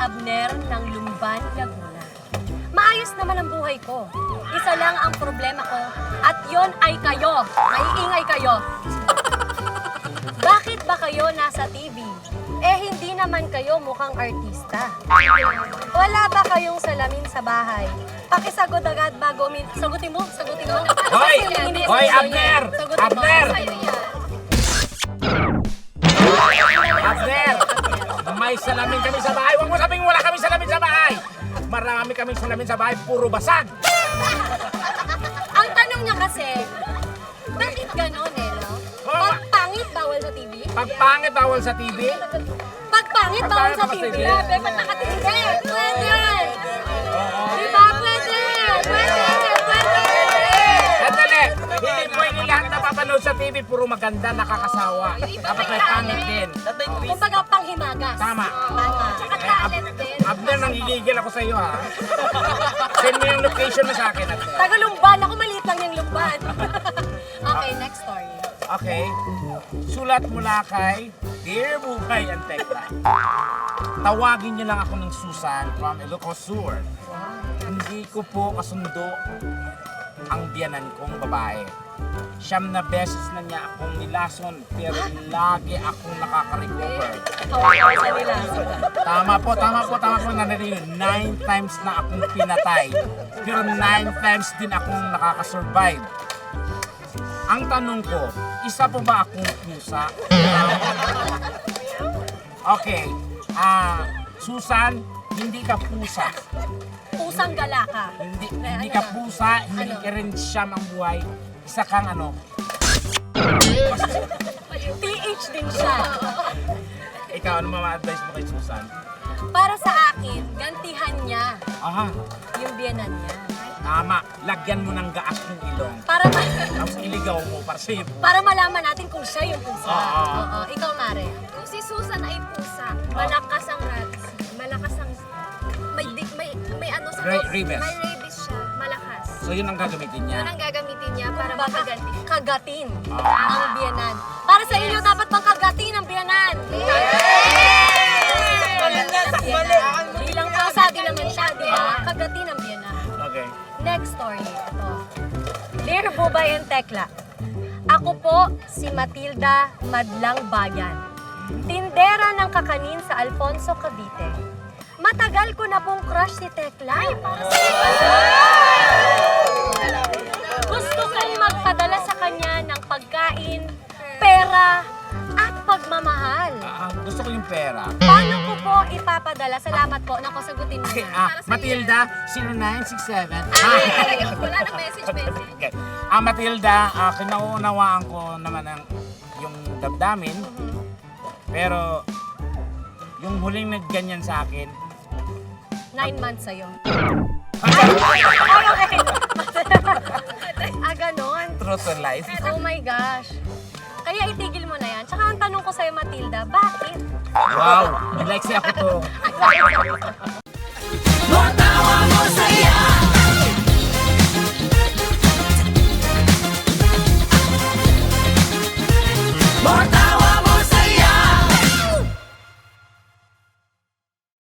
Abner ng Lumban, Laguna. Maayos naman ang buhay ko. Isa lang ang problema ko at yon ay kayo. Maiingay kayo. Bakit ba kayo nasa TV? Eh hindi naman kayo mukhang artista. Wala ba kayong salamin sa bahay? Pakisagot agad bago sagutin mo. Hoy! Hindi, Hoy, sa'yo Abner! yan. Sagutin mo. Abner! Sa'yo yan. Abner! May salamin kami sa bahay. Huwag mo sabing wala kami salamin sa bahay. Marami kaming salamin sa bahay, puro basag. Ang tanong niya kasi, bakit ganon eh, no? Pag pangit, bawal sa TV? Pag pangit bawal sa TV, Pag pangit, bawal sa TV? Grabe, ba't nakatingin? Pwede! Di ba? Pwede! sandali! Hindi pwede lahat napapanood sa TV, puro maganda, nakakasawa. Dapat may pangit din. Kumbaga, panghimagas. Tama. Tsaka talent din. Abner, nanggigigil ako sa iyo, ha? Send mo yung location mo sa akin. Abner. Taga-Lumban. Ako maliit lang yung Lumban. Okay, next story. Okay. Sulat mula kay Dear Bukay and Tekla. Tawagin niyo lang ako ng Susan from Ilocos Sur. Hindi ko po kasundo ang biyanan kong babae. Siyam na beses na niya akong nilason pero lagi akong nakaka-recover. Kawawa sa nila. Tama po, nanarinig. 9 times na akong pinatay. Pero 9 times din akong nakaka-survive. Ang tanong ko, isa po ba akong pusa? Okay. Susan, hindi ka pusa. Pusang gala ka. Hindi ka pusa, hindi ka rin siyam ang buhay. Isa kang PH din siya. Ikaw, ano ma-advise mo kay Susan? Para sa akin, gantihan niya Aha, yung biyanan niya. tama. Lagyan mo ng gaas yung ilong. Tapos iligaw mo para Malaman natin kung siya yung pusa. Oo. Ikaw, Mare. Kung si Susan ay pusa, malakas ang rats, malakas ang may ano sa Rabies. may rabies siya, malakas. So yun ang gagamitin niya. Yun ang gagamitin niya para makaganti. Kagatin ang biyanan. Para sa inyo, dapat pang kagatin ang biyanan. Bilang pusa, di naman siya, di ba? Kagatin ang biyanan. Okay. Next story, ito. Dear Bubay and Tekla, ako po si Matilda Madlang Bayan. Tindera ng kakanin sa Alfonso, Cavite. Matagal ko na pong crush si Tekla. Gusto kong magpadala sa kanya ng pagkain, pera, at pagmamahal. Gusto ko yung pera. Paano ko po ipapadala? Salamat po. Naku, sagutin mo Okay, na. Matilda, 0967. Wala na message. Okay. Matilda, kinaunawaan ko naman yung damdamin. Pero, yung huling nagganyan sa akin, 9 months sa'yo. Ganon. true to life. Oh my gosh. Kaya itigil mo na yan. Tsaka ang tanong ko sa'yo, Matilda, bakit? Wow, like siya ako to.